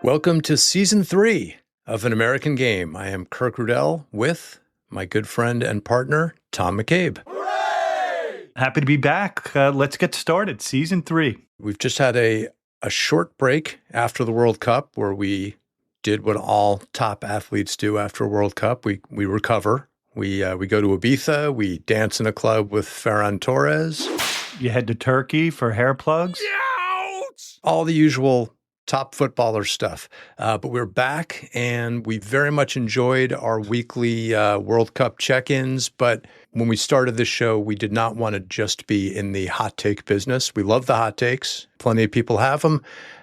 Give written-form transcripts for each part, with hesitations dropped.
Welcome to Season 3 of An American Game. I am Kirk Rudell with my good friend and partner, Tom McCabe. Hooray! Happy to be back. Let's get started. Season 3. We've just had a short break after the World Cup where we did what all top athletes do after a World Cup. We recover. We go to Ibiza. We dance in a club with Ferran Torres. You head to Turkey for hair plugs? Ouch! All the usual top footballer stuff. But we're back, and we very much enjoyed our weekly World Cup check-ins. But when we started this show, we did not want to just be in the hot take business. We love the hot takes. Plenty of people have them,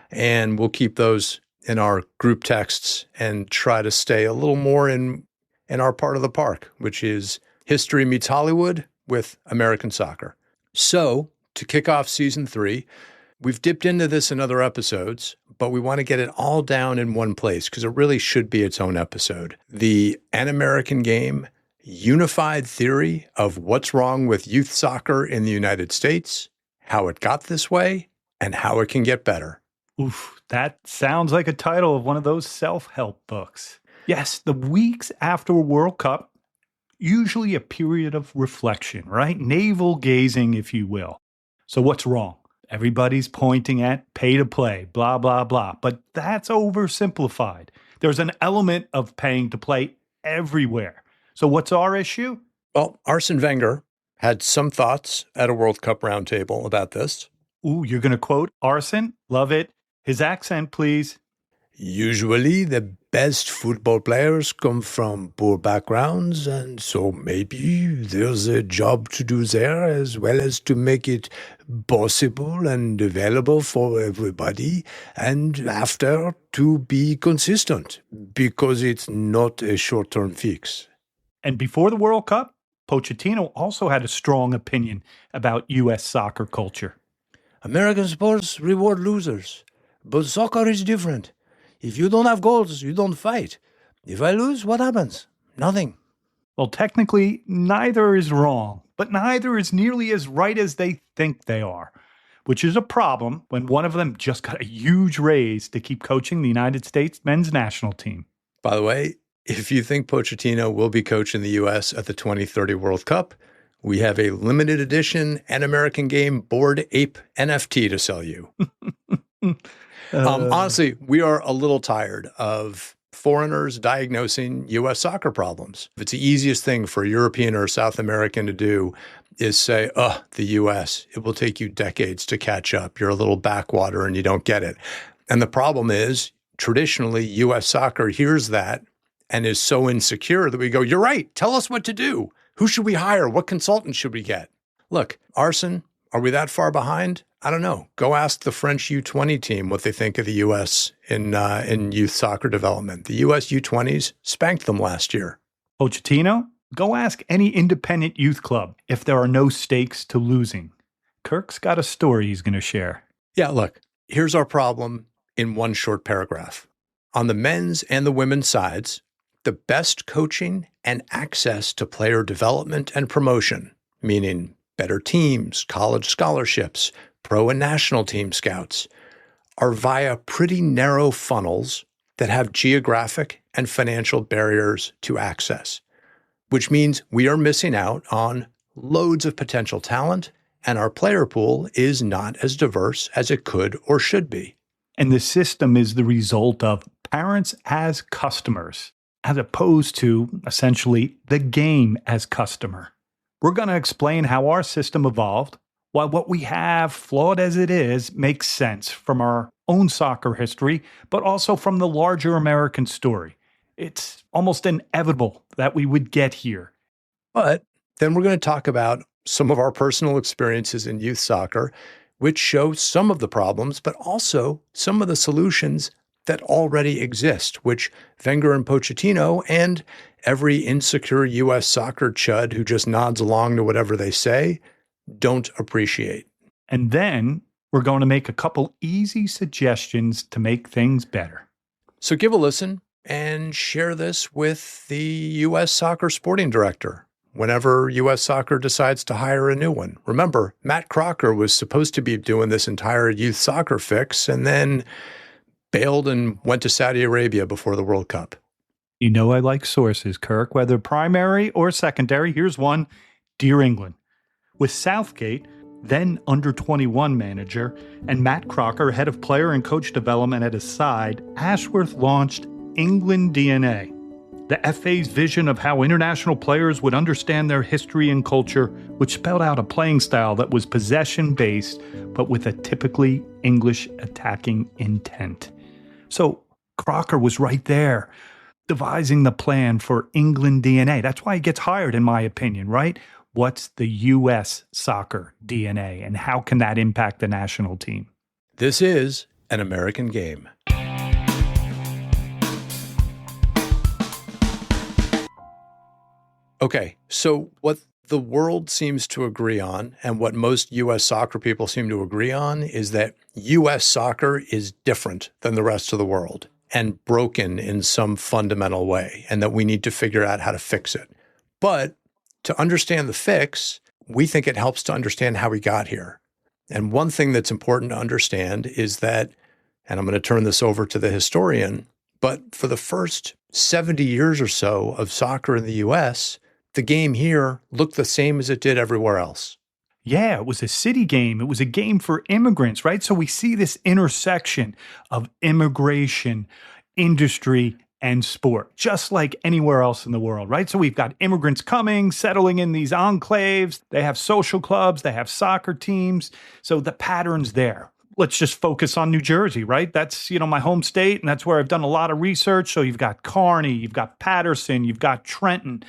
and we'll keep those in our group texts and try to stay a little more in our part of the park, which is history meets Hollywood with American soccer. So to kick off Season 3, we've dipped into this in other episodes, but we want to get it all down in one place because it really should be its own episode. The An American Game unified theory of what's wrong with youth soccer in the United States, how it got this way, and how it can get better. Oof, that sounds like a title of one of those self-help books. Yes, the weeks after a World Cup, usually a period of reflection, right? Navel gazing, if you will. So what's wrong? Everybody's pointing at pay to play, blah, blah, blah. But that's oversimplified. There's an element of paying to play everywhere. So what's our issue? Well, Arsene Wenger had some thoughts at a World Cup roundtable about this. Ooh, you're going to quote Arsene? Love it. His accent, please. Usually the best football players come from poor backgrounds, and so maybe there's a job to do there as well as to make it possible and available for everybody, and after to be consistent, because it's not a short-term fix. And before the World Cup, Pochettino also had a strong opinion about U.S. soccer culture. American sports reward losers, but soccer is different. If you don't have goals, you don't fight. If I lose, what happens? Nothing. Well, technically, neither is wrong, but neither is nearly as right as they think they are, which is a problem when one of them just got a huge raise to keep coaching the United States men's national team. By the way, if you think Pochettino will be coaching the U.S. at the 2030 World Cup, we have a limited edition An American Game Bored Ape NFT to sell you. Honestly, we are a little tired of foreigners diagnosing U.S. soccer problems. It's the easiest thing for a European or South American to do is say, the U.S., it will take you decades to catch up. You're a little backwater and you don't get it. And the problem is, traditionally, U.S. soccer hears that and is so insecure that we go, you're right, tell us what to do. Who should we hire? What consultant should we get? Look, Arsene, are we that far behind? I don't know. Go ask the French U20 team what they think of the U.S. in youth soccer development. The U.S. U20s spanked them last year. Pochettino, go ask any independent youth club if there are no stakes to losing. Kirk's got a story he's going to share. Yeah, look, here's our problem in one short paragraph. On the men's and the women's sides, the best coaching and access to player development and promotion, meaning better teams, college scholarships, pro and national team scouts, are via pretty narrow funnels that have geographic and financial barriers to access, which means we are missing out on loads of potential talent, and our player pool is not as diverse as it could or should be. And the system is the result of parents as customers, as opposed to, essentially, the game as customer. We're going to explain how our system evolved, why what we have, flawed as it is, makes sense from our own soccer history, but also from the larger American story. It's almost inevitable that we would get here. But then we're going to talk about some of our personal experiences in youth soccer, which show some of the problems, but also some of the solutions that already exist, which Wenger and Pochettino and every insecure U.S. soccer chud who just nods along to whatever they say don't appreciate. And then we're going to make a couple easy suggestions to make things better. So give a listen and share this with the U.S. soccer sporting director whenever U.S. soccer decides to hire a new one. Remember, Matt Crocker was supposed to be doing this entire youth soccer fix, and then bailed and went to Saudi Arabia before the World Cup. You know I like sources, Kirk, whether primary or secondary. Here's one. Dear England. With Southgate, then under-21 manager, and Matt Crocker, head of player and coach development at his side, Ashworth launched England DNA, the FA's vision of how international players would understand their history and culture, which spelled out a playing style that was possession-based, but with a typically English attacking intent. So Crocker was right there, devising the plan for England DNA. That's why he gets hired, in my opinion, right? What's the U.S. soccer DNA, and how can that impact the national team? This is an American game. Okay, so what the world seems to agree on, and what most U.S. soccer people seem to agree on, is that U.S. soccer is different than the rest of the world and broken in some fundamental way, and that we need to figure out how to fix it. But to understand the fix, we think it helps to understand how we got here. And one thing that's important to understand is that, and I'm going to turn this over to the historian, but for the first 70 years or so of soccer in the U.S., the game here looked the same as it did everywhere else. Yeah, it was a city game. It was a game for immigrants, right? So we see this intersection of immigration, industry, and sport, just like anywhere else in the world, right? So we've got immigrants coming, settling in these enclaves. They have social clubs. They have soccer teams. So the pattern's there. Let's just focus on New Jersey, right? That's, my home state, and that's where I've done a lot of research. So you've got Kearney, you've got Patterson, you've got Trenton,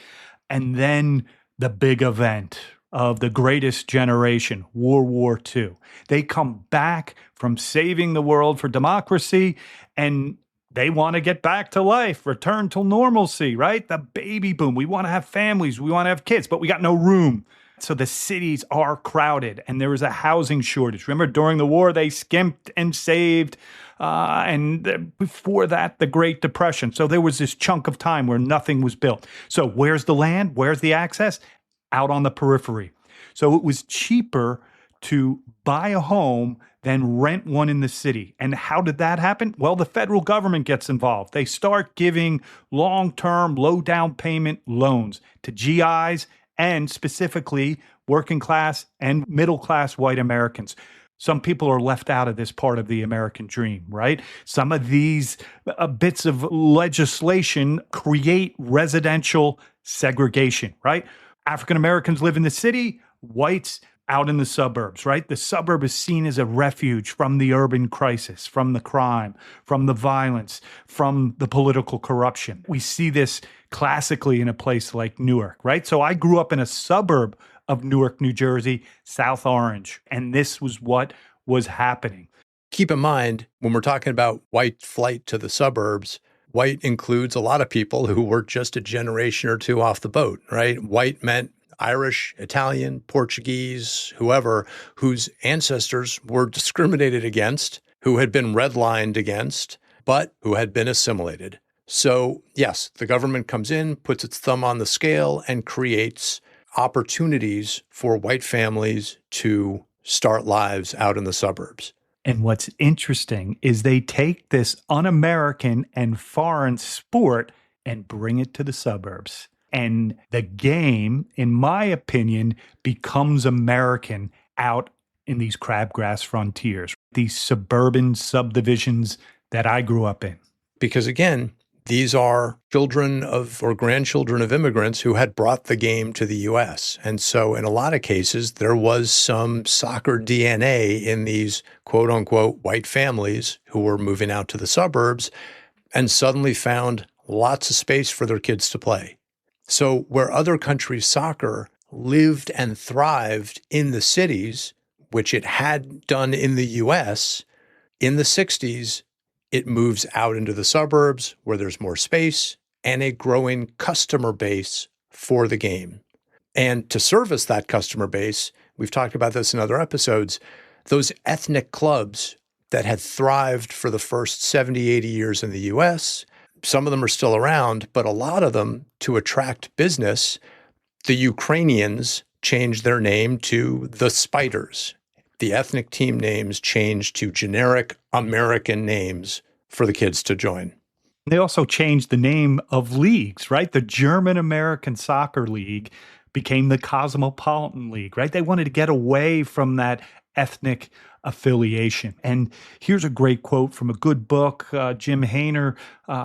and then the big event of the greatest generation, World War II. They come back from saving the world for democracy, and they want to get back to life, return to normalcy, right? The baby boom. We want to have families. We want to have kids, but we got no room. So the cities are crowded, and there is a housing shortage. Remember, during the war, they skimped and saved. And before that, the Great Depression. So there was this chunk of time where nothing was built. So where's the land? Where's the access? Out on the periphery. So it was cheaper to buy a home than rent one in the city. And how did that happen? Well, the federal government gets involved. They start giving long-term, low down payment loans to GIs and specifically working class and middle class white Americans. Some people are left out of this part of the American dream, right? Some of these bits of legislation create residential segregation, right? African Americans live in the city, whites out in the suburbs, right? The suburb is seen as a refuge from the urban crisis, from the crime, from the violence, from the political corruption. We see this classically in a place like Newark, right? So I grew up in a suburb of Newark, New Jersey, South Orange, and this was what was happening. Keep in mind, when we're talking about white flight to the suburbs, white includes a lot of people who were just a generation or two off the boat, right? White meant Irish, Italian, Portuguese, whoever, whose ancestors were discriminated against, who had been redlined against, but who had been assimilated. So yes, the government comes in, puts its thumb on the scale, and creates opportunities for white families to start lives out in the suburbs. And what's interesting is they take this un-American and foreign sport and bring it to the suburbs. And the game, in my opinion, becomes American out in these crabgrass frontiers, these suburban subdivisions that I grew up in. Because again, these are children of or grandchildren of immigrants who had brought the game to the U.S. And so in a lot of cases, there was some soccer DNA in these quote unquote white families who were moving out to the suburbs and suddenly found lots of space for their kids to play. So where other countries' soccer lived and thrived in the cities, which it had done in the U.S., in the 60s, it moves out into the suburbs where there's more space and a growing customer base for the game. And to service that customer base, we've talked about this in other episodes, those ethnic clubs that had thrived for the first 70, 80 years in the U.S., some of them are still around, but a lot of them, to attract business, the Ukrainians changed their name to the Spiders. The ethnic team names changed to generic American names for the kids to join. They also changed the name of leagues, right? The German American Soccer League became the Cosmopolitan League, right? They wanted to get away from that ethnic affiliation. And here's a great quote from a good book, Jim Hayner,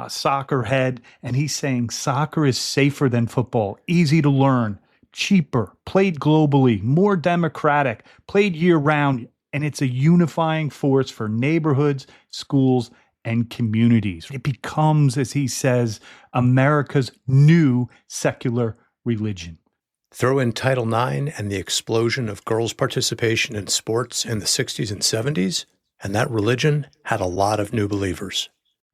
soccer head, and he's saying, soccer is safer than football, easy to learn, cheaper, played globally, more democratic, played year-round, and it's a unifying force for neighborhoods, schools, and communities. It becomes, as he says, America's new secular religion. Throw in Title IX and the explosion of girls' participation in sports in the 60s and 70s, and that religion had a lot of new believers.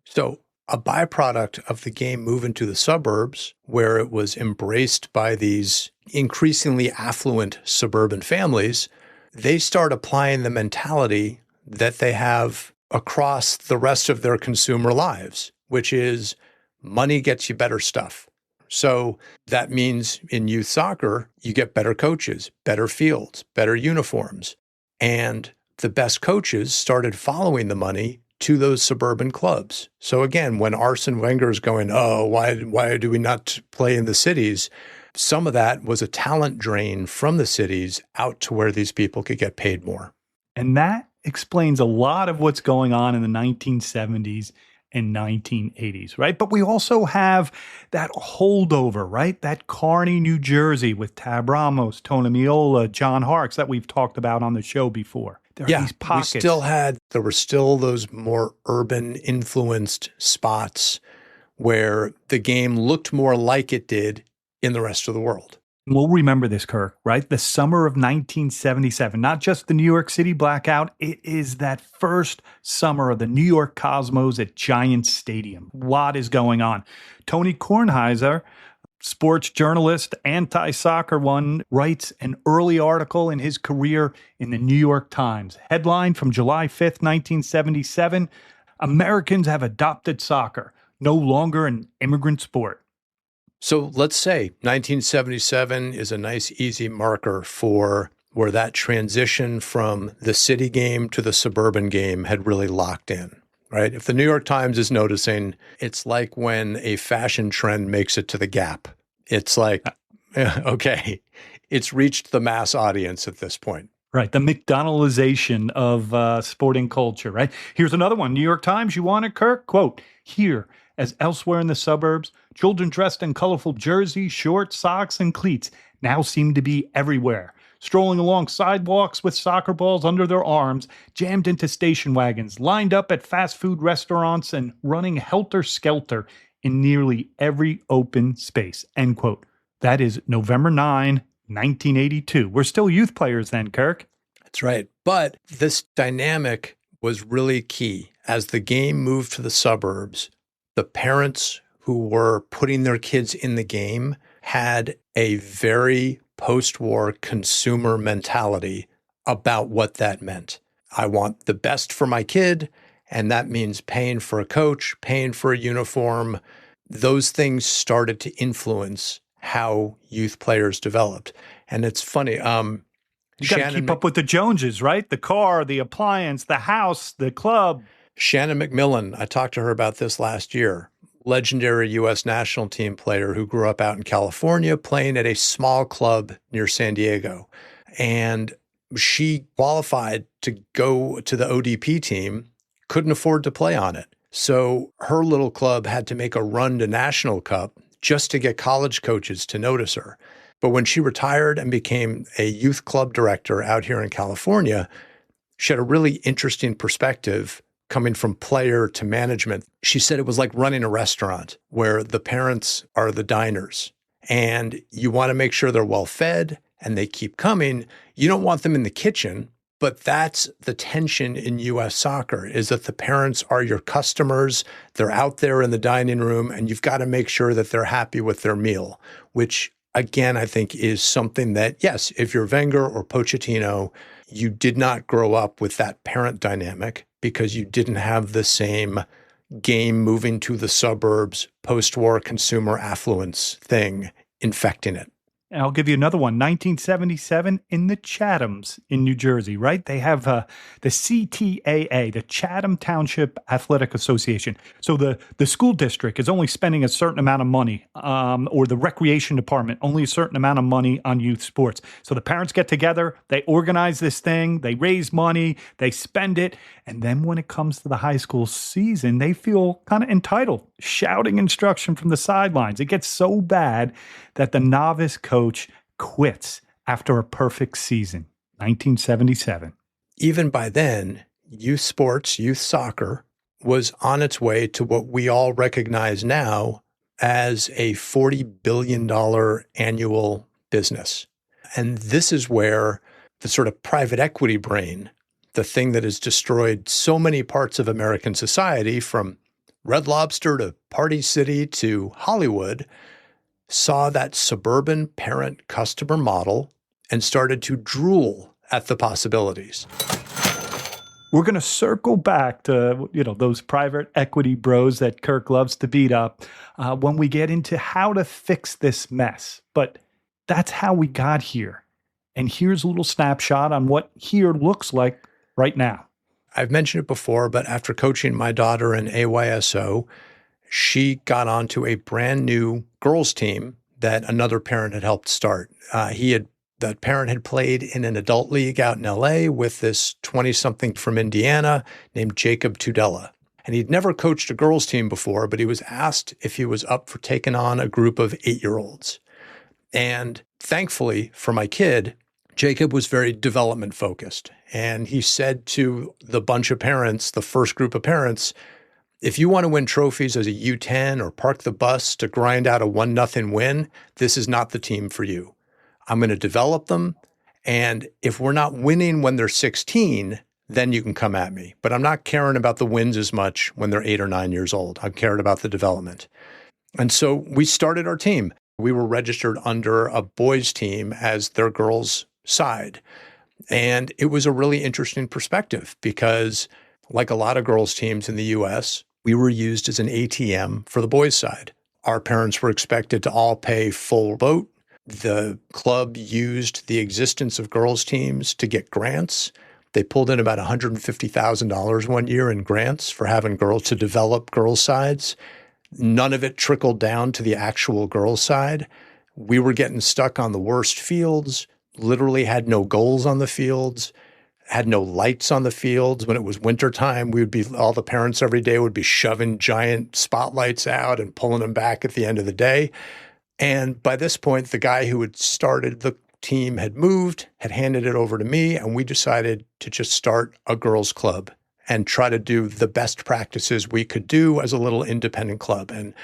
So a byproduct of the game moving to the suburbs, where it was embraced by these increasingly affluent suburban families, they start applying the mentality that they have across the rest of their consumer lives, which is money gets you better stuff. So that means in youth soccer, you get better coaches, better fields, better uniforms. And the best coaches started following the money to those suburban clubs. So again, when Arsene Wenger is going, oh, why do we not play in the cities? Some of that was a talent drain from the cities out to where these people could get paid more. And that explains a lot of what's going on in the 1970s and 1980s, right? But we also have that holdover, right? That Kearney, New Jersey with Tab Ramos, Tony Meola, John Harkes that we've talked about on the show before. There are these pockets. There were still those more urban influenced spots where the game looked more like it did in the rest of the world. We'll remember this, Kirk, right? The summer of 1977, not just the New York City blackout. It is that first summer of the New York Cosmos at Giants Stadium. A lot is going on. Tony Kornheiser, sports journalist, anti-soccer one, writes an early article in his career in the New York Times. Headline from July 5th, 1977, Americans have adopted soccer, no longer an immigrant sport. So let's say 1977 is a nice, easy marker for where that transition from the city game to the suburban game had really locked in, right? If the New York Times is noticing, it's like when a fashion trend makes it to the Gap. It's like, okay, it's reached the mass audience at this point. Right, the McDonaldization of sporting culture, right? Here's another one. New York Times, you want it, Kirk? Quote, here, as elsewhere in the suburbs, children dressed in colorful jerseys, shorts, socks, and cleats now seem to be everywhere, strolling along sidewalks with soccer balls under their arms, jammed into station wagons, lined up at fast food restaurants, and running helter-skelter in nearly every open space, end quote. That is November 9, 1982. We're still youth players then, Kirk. That's right. But this dynamic was really key. As the game moved to the suburbs, the parents who were putting their kids in the game had a very post-war consumer mentality about what that meant. I want the best for my kid, and that means paying for a coach, paying for a uniform. Those things started to influence how youth players developed. And it's funny. You got to keep up with the Joneses, right? The car, the appliance, the house, the club. Shannon McMillan, I talked to her about this last year, legendary U.S. national team player who grew up out in California playing at a small club near San Diego. And she qualified to go to the ODP team, couldn't afford to play on it. So her little club had to make a run to National Cup just to get college coaches to notice her. But when she retired and became a youth club director out here in California, she had a really interesting perspective coming from player to management. She said it was like running a restaurant where the parents are the diners and you want to make sure they're well fed and they keep coming. You don't want them in the kitchen, but that's the tension in U.S. soccer is that the parents are your customers. They're out there in the dining room and you've got to make sure that they're happy with their meal, which again, I think is something that, yes, if you're Wenger or Pochettino, you did not grow up with that parent dynamic because you didn't have the same game moving to the suburbs, post-war consumer affluence thing infecting it. And I'll give you another one, 1977 in the Chathams in New Jersey, right? They have the CTAA, the Chatham Township Athletic Association. So the school district is only spending a certain amount of money, or the recreation department, only a certain amount of money on youth sports. So the parents get together, they organize this thing, they raise money, they spend it. And then when it comes to the high school season, they feel kind of entitled, shouting instruction from the sidelines. It gets so bad that the novice coach quits after a perfect season, 1977. Even by then, youth sports, youth soccer, was on its way to what we all recognize now as a $40 billion annual business. And this is where the sort of private equity brain, the thing that has destroyed so many parts of American society, from Red Lobster to Party City to Hollywood, saw that suburban parent-customer model and started to drool at the possibilities. We're going to circle back to, those private equity bros that Kirk loves to beat up when we get into how to fix this mess. But that's how we got here. And here's a little snapshot on what here looks like right now. I've mentioned it before, but after coaching my daughter in AYSO, she got onto a brand new girls team that another parent had helped start. That parent had played in an adult league out in LA with this 20-something from Indiana named Jacob Tudela. And he'd never coached a girls team before, but he was asked if he was up for taking on a group of 8-year-olds. And thankfully for my kid, Jacob was very development focused. And he said to the bunch of parents, the first group of parents, if you want to win trophies as a U10 or park the bus to grind out a 1-0 win, this is not the team for you. I'm going to develop them. And if we're not winning when they're 16, then you can come at me. But I'm not caring about the wins as much when they're 8 or 9 years old. I'm caring about the development. And so we started our team. We were registered under a boys team as their girls' side. And it was a really interesting perspective because, like a lot of girls' teams in the U.S., we were used as an ATM for the boys' side. Our parents were expected to all pay full boat. The club used the existence of girls' teams to get grants. They pulled in about $150,000 one year in grants for having girls to develop girls' sides. None of it trickled down to the actual girls' side. We were getting stuck on the worst fields, literally had no goals on the fields, had no lights on the fields. When it was wintertime, all the parents every day would be shoving giant spotlights out and pulling them back at the end of the day. And by this point, the guy who had started the team had moved, had handed it over to me, and we decided to just start a girls' club and try to do the best practices we could do as a little independent club. And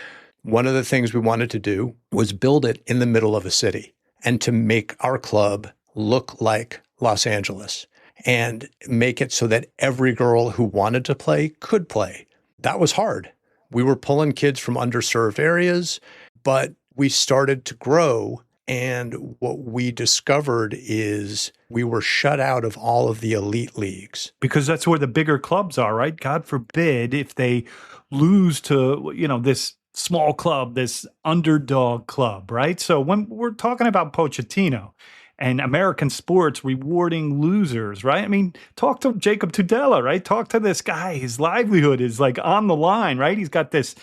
one of the things we wanted to do was build it in the middle of a city and to make our club look like Los Angeles and make it so that every girl who wanted to play could play. That was hard. We were pulling kids from underserved areas, but we started to grow. And what we discovered is we were shut out of all of the elite leagues. Because that's where the bigger clubs are, right? God forbid if they lose to, this small club, this underdog club, right? So when we're talking about Pochettino and American sports rewarding losers, right? I mean, talk to Jacob Tudela, right? Talk to this guy. His livelihood is like on the line, right? He's got this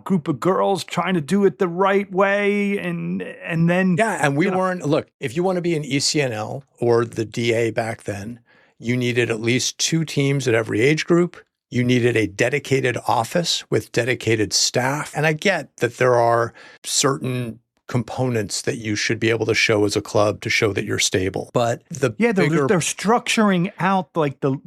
group of girls trying to do it the right way. And then. Yeah. And we weren't, look, if you want to be an ECNL or the DA back then, you needed at least 2 teams at every age group. You needed a dedicated office with dedicated staff. And I get that there are certain components that you should be able to show as a club to show that you're stable. But they're structuring out like the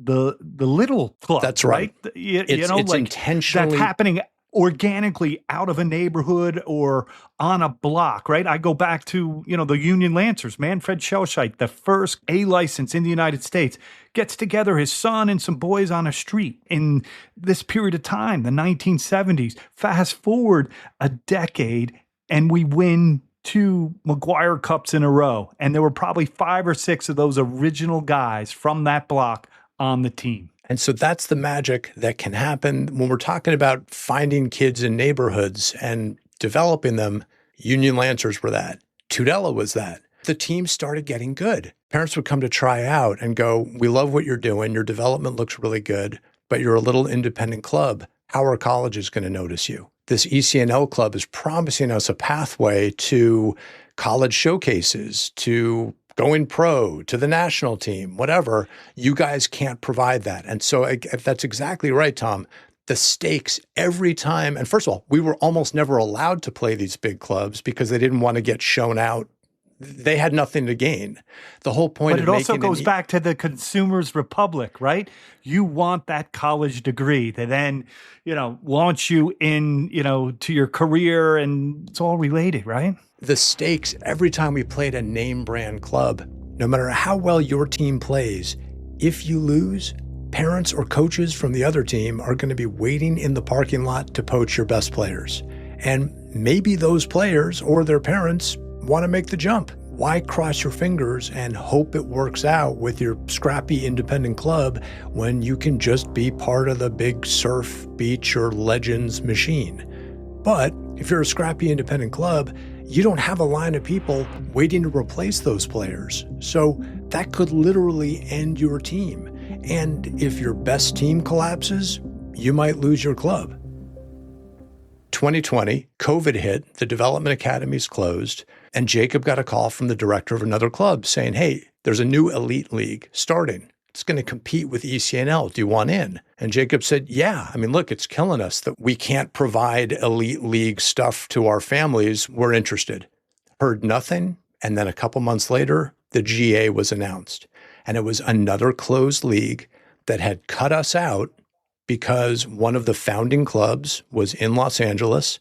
little club. That's right. It's like intentionally that's happening organically out of a neighborhood or on a block, right? I go back to, the Union Lancers, Manfred Schellscheit, the first A license in the United States, gets together his son and some boys on a street in this period of time, the 1970s. Fast forward a decade and we win 2 McGuire Cups in a row. And there were probably 5 or 6 of those original guys from that block on the team. And so that's the magic that can happen when we're talking about finding kids in neighborhoods and developing them. Union Lancers were that. Tudela was that. The team started getting good. Parents would come to try out and go, we love what you're doing. Your development looks really good, but you're a little independent club. How are colleges going to notice you? This ECNL club is promising us a pathway to college showcases, to going pro, to the national team, whatever. You guys can't provide that. And so that's exactly right, Tom. The stakes every time. And first of all, we were almost never allowed to play these big clubs because they didn't want to get shown out. They had nothing to gain. The whole point of But it also goes back to the consumer's republic, right? You want that college degree to then, launch you in, to your career, and it's all related, right? The stakes every time we played a name brand club, no matter how well your team plays, if you lose, parents or coaches from the other team are going to be waiting in the parking lot to poach your best players. And maybe those players or their parents want to make the jump. Why cross your fingers and hope it works out with your scrappy independent club when you can just be part of the big surf, beach, or legends machine? But if you're a scrappy independent club, you don't have a line of people waiting to replace those players. So that could literally end your team. And if your best team collapses, you might lose your club. 2020, COVID hit, the development academies closed, and Jacob got a call from the director of another club saying, hey, there's a new elite league starting. It's going to compete with ECNL. Do you want in? And Jacob said, yeah. I mean, look, it's killing us that we can't provide elite league stuff to our families. We're interested. Heard nothing. And then a couple months later, the GA was announced. And it was another closed league that had cut us out because one of the founding clubs was in Los Angeles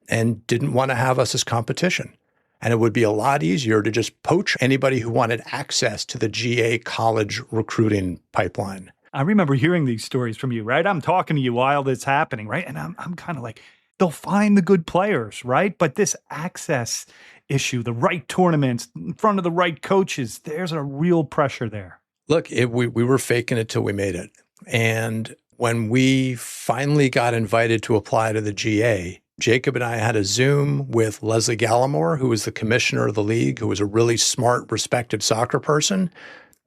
and didn't want to have us as competition. And it would be a lot easier to just poach anybody who wanted access to the GA college recruiting pipeline. I remember hearing these stories from you, right? I'm talking to you while this happening, right? And I'm kind of like, they'll find the good players, right? But this access issue, the right tournaments in front of the right coaches, there's a real pressure there. Look, we were faking it till we made it. And when we finally got invited to apply to the GA, Jacob and I had a Zoom with Leslie Gallimore, who was the commissioner of the league, who was a really smart, respected soccer person,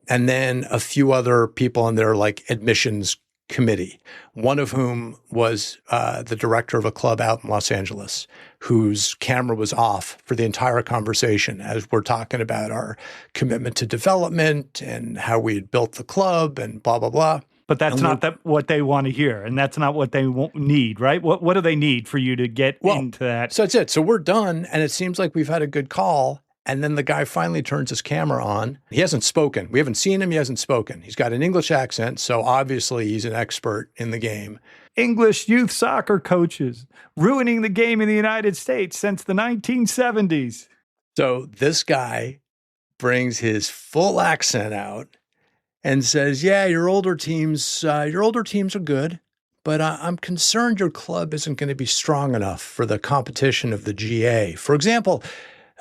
and then a few other people on their admissions committee, one of whom was the director of a club out in Los Angeles, whose camera was off for the entire conversation as we're talking about our commitment to development and how we had built the club and blah, blah, blah. But that's not what they want to hear, and that's not what they need, right? What do they need for you to get into that? So that's it. So we're done, and it seems like we've had a good call, and then the guy finally turns his camera on. He hasn't spoken. We haven't seen him. He hasn't spoken. He's got an English accent, so obviously he's an expert in the game. English youth soccer coaches ruining the game in the United States since the 1970s. So this guy brings his full accent out and says, yeah, your older teams are good, but I'm concerned your club isn't going to be strong enough for the competition of the GA. For example,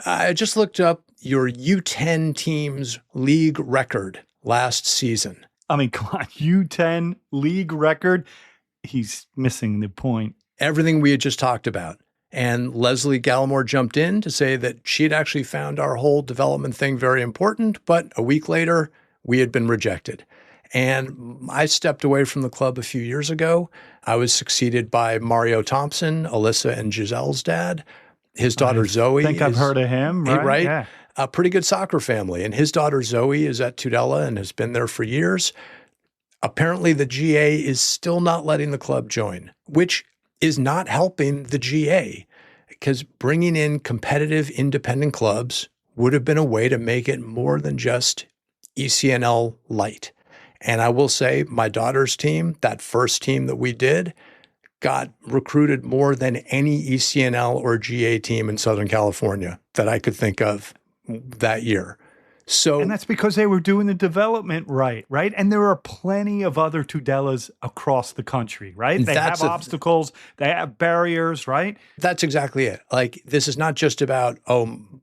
I just looked up your U10 team's league record last season. I mean, come on, U10 league record? He's missing the point. Everything we had just talked about. And Leslie Gallimore jumped in to say that she'd actually found our whole development thing very important, but a week later, we had been rejected. And I stepped away from the club a few years ago. I was succeeded by Mario Thompson, Alyssa and Giselle's dad. His daughter Zoe. I think I've heard of him, right? Right? Yeah. A pretty good soccer family. And his daughter Zoe is at Tudela and has been there for years. Apparently the GA is still not letting the club join, which is not helping the GA, because bringing in competitive independent clubs would have been a way to make it more than just ECNL light. And I will say my daughter's team, that first team that we did, got recruited more than any ECNL or GA team in Southern California that I could think of that year. And that's because they were doing the development right? And there are plenty of other Tudelas across the country, right? They have obstacles, they have barriers, right? That's exactly it. This is not just about,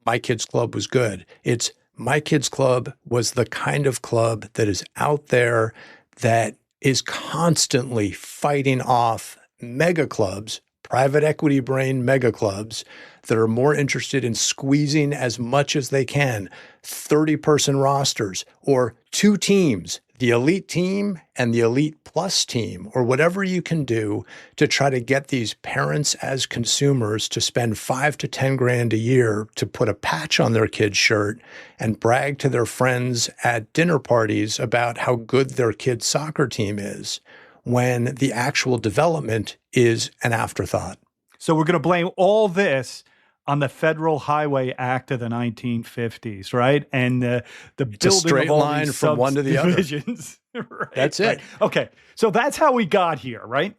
my kid's club was good. It's my kid's club was the kind of club that is out there that is constantly fighting off mega clubs, private equity brain mega clubs that are more interested in squeezing as much as they can, 30-person rosters, or 2 teams, the elite team and the elite plus team, or whatever you can do to try to get these parents as consumers to spend $5 to $10 grand a year to put a patch on their kid's shirt and brag to their friends at dinner parties about how good their kid's soccer team is, when the actual development is an afterthought. So we're going to blame all this on the Federal Highway Act of the 1950s, right? And the it's a building straight of all line these from one to the other. subdivisions. Right, That's it. right. Okay, so that's how we got here, right?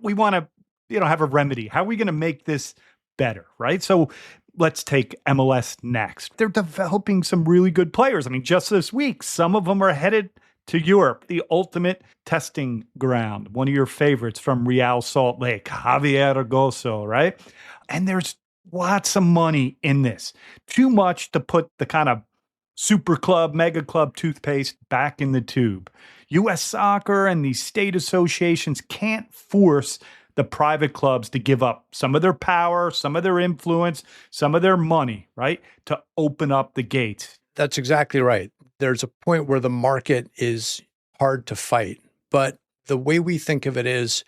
We want to, have a remedy. How are we going to make this better, right? So let's take MLS next. They're developing some really good players. I mean, just this week, some of them are headed to Europe, the ultimate testing ground. One of your favorites from Real Salt Lake, Javier Agoso, right? And there's lots of money in this. Too much to put the kind of super club, mega club toothpaste back in the tube. U.S. Soccer and these state associations can't force the private clubs to give up some of their power, some of their influence, some of their money, right? To open up the gates. That's exactly right. There's a point where the market is hard to fight. But the way we think of it is,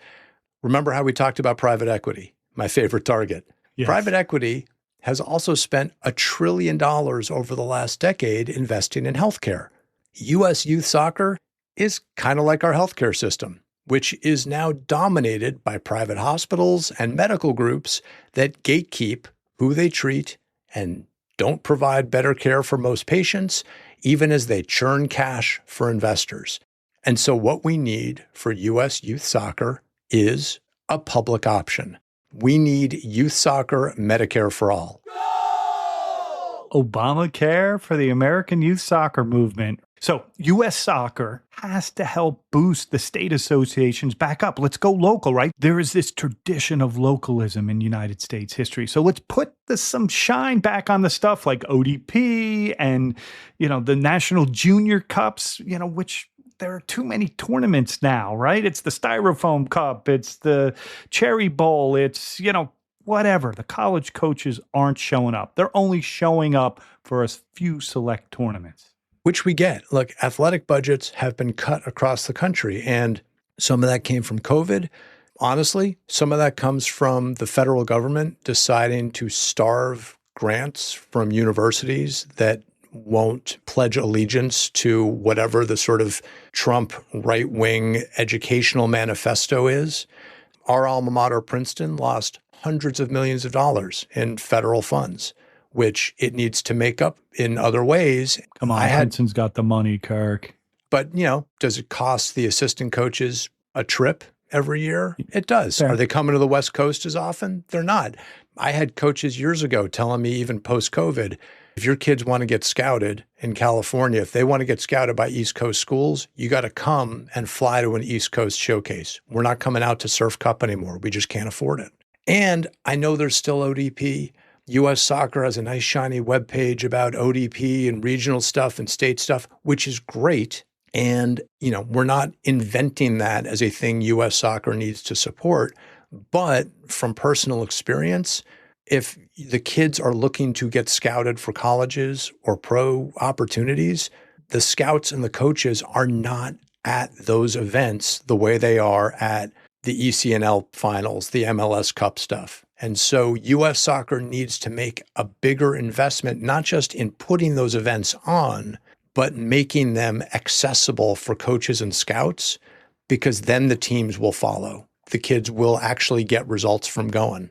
remember how we talked about private equity, my favorite target. Yes. Private equity has also spent $1 trillion over the last decade investing in healthcare. U.S. youth soccer is kind of like our healthcare system, which is now dominated by private hospitals and medical groups that gatekeep who they treat and don't provide better care for most patients, even as they churn cash for investors. And so what we need for U.S. youth soccer is a public option. We need youth soccer Medicare for all. Obamacare for the American youth soccer movement. So U.S. soccer has to help boost the state associations back up. Let's go local, right? There is this tradition of localism in United States history. So let's put some shine back on the stuff like ODP and, the National Junior Cups, which there are too many tournaments now, right? It's the Styrofoam Cup. It's the Cherry Bowl. It's, whatever. The college coaches aren't showing up. They're only showing up for a few select tournaments. Which we get. Look, athletic budgets have been cut across the country, and some of that came from COVID. Honestly, some of that comes from the federal government deciding to starve grants from universities that won't pledge allegiance to whatever the sort of Trump right-wing educational manifesto is. Our alma mater, Princeton, lost hundreds of millions of dollars in federal funds, which it needs to make up in other ways. Come on, Princeton's got the money, Kirk. But, does it cost the assistant coaches a trip every year? It does. Fair. Are they coming to the West Coast as often? They're not. I had coaches years ago telling me, even post-COVID, if your kids want to get scouted in California, if they want to get scouted by East Coast schools, you got to come and fly to an East Coast showcase. We're not coming out to Surf Cup anymore. We just can't afford it. And I know there's still ODP. U.S. Soccer has a nice shiny webpage about ODP and regional stuff and state stuff, which is great. And, we're not inventing that as a thing U.S. Soccer needs to support. But from personal experience, if the kids are looking to get scouted for colleges or pro opportunities, the scouts and the coaches are not at those events the way they are at the ECNL finals, the MLS Cup stuff. And so U.S. Soccer needs to make a bigger investment, not just in putting those events on, but making them accessible for coaches and scouts, because then the teams will follow. The kids will actually get results from going.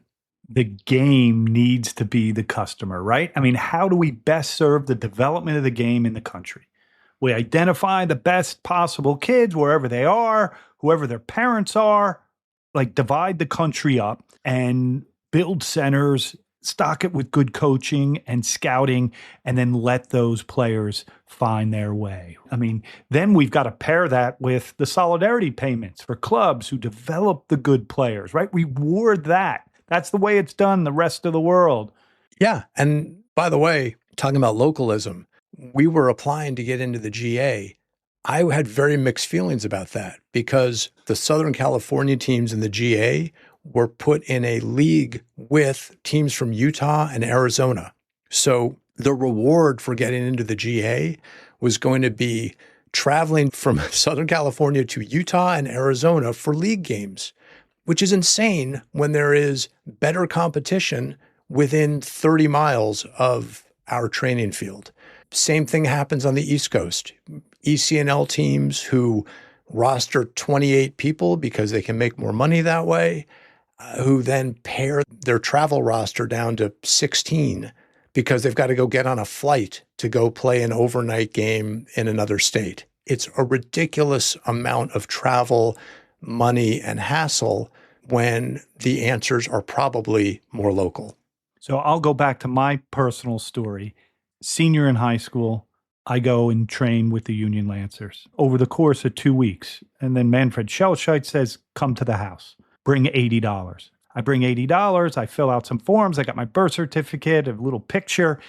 The game needs to be the customer, right? I mean, how do we best serve the development of the game in the country? We identify the best possible kids wherever they are, whoever their parents are, like divide the country up and build centers, stock it with good coaching and scouting, and then let those players find their way. I mean, then we've got to pair that with the solidarity payments for clubs who develop the good players, right? Reward that. That's the way it's done in the rest of the world. Yeah. And by the way, talking about localism, we were applying to get into the GA. I had very mixed feelings about that because the Southern California teams in the GA were put in a league with teams from Utah and Arizona. So the reward for getting into the GA was going to be traveling from Southern California to Utah and Arizona for league games, which is insane when there is better competition within 30 miles of our training field. Same thing happens on the East Coast. ECNL teams who roster 28 people because they can make more money that way, who then pare their travel roster down to 16 because they've got to go get on a flight to go play an overnight game in another state. It's a ridiculous amount of travel, money, and hassle when the answers are probably more local. So I'll go back to my personal story. Senior in high school, I go and train with the Union Lancers over the course of 2 weeks. And then Manfred Schelscheit says, come to the house, bring $80. I bring $80. I fill out some forms. I got my birth certificate, a little picture,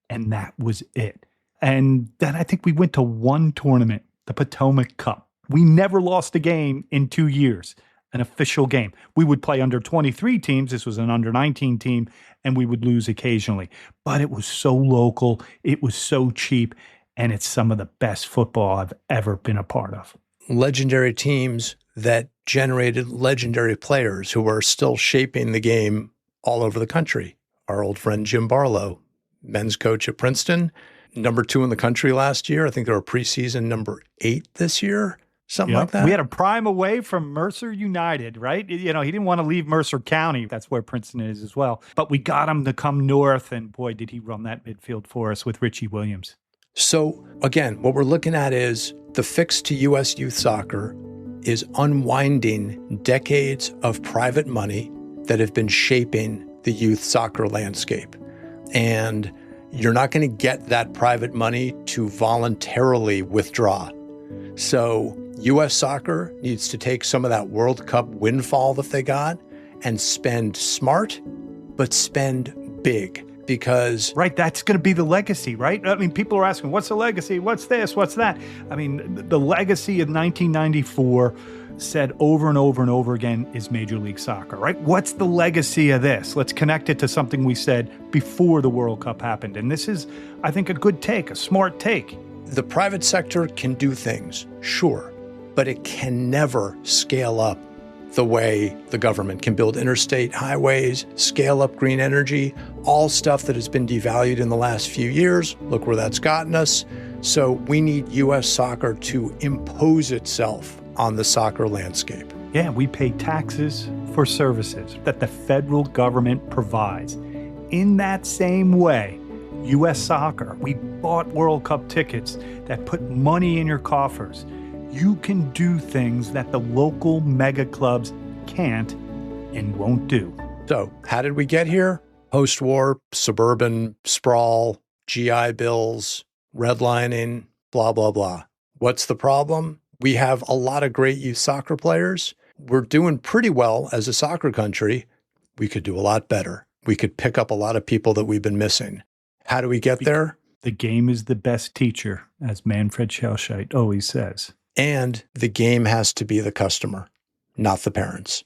and that was it. And then I think we went to one tournament, the Potomac Cup. We never lost a game in 2 years, an official game. We would play under 23 teams. This was an under 19 team, and we would lose occasionally. But it was so local. It was so cheap. And it's some of the best football I've ever been a part of. Legendary teams that generated legendary players who are still shaping the game all over the country. Our old friend Jim Barlow, men's coach at Princeton, number 2 in the country last year. I think they were preseason number 8 this year, something like that. We had a prime away from Mercer United, right? You know, he didn't want to leave Mercer County. That's where Princeton is as well. But we got him to come north, and boy, did he run that midfield for us with Richie Williams. So again, what we're looking at is the fix to U.S. youth soccer is unwinding decades of private money that have been shaping the youth soccer landscape. And you're not going to get that private money to voluntarily withdraw. So U.S. soccer needs to take some of that World Cup windfall that they got and spend smart, but spend big. Because right, that's going to be the legacy, right? I mean, people are asking, what's the legacy? What's this? What's that? I mean, the legacy of 1994 said over and over and over again is Major League Soccer, right? What's the legacy of this? Let's connect it to something we said before the World Cup happened. And this is, I think, a good take, a smart take. The private sector can do things, sure, but it can never scale up the way the government can build interstate highways, scale up green energy, all stuff that has been devalued in the last few years. Look where that's gotten us. So we need U.S. soccer to impose itself on the soccer landscape. Yeah, we pay taxes for services that the federal government provides. In that same way, U.S. soccer, we bought World Cup tickets that put money in your coffers. You can do things that the local mega clubs can't and won't do. So how did we get here? Post-war, suburban sprawl, GI Bills, redlining, blah, blah, blah. What's the problem? We have a lot of great youth soccer players. We're doing pretty well as a soccer country. We could do a lot better. We could pick up a lot of people that we've been missing. How do we get there? The game is the best teacher, as Manfred Schelscheit always says. And the game has to be the customer, not the parents.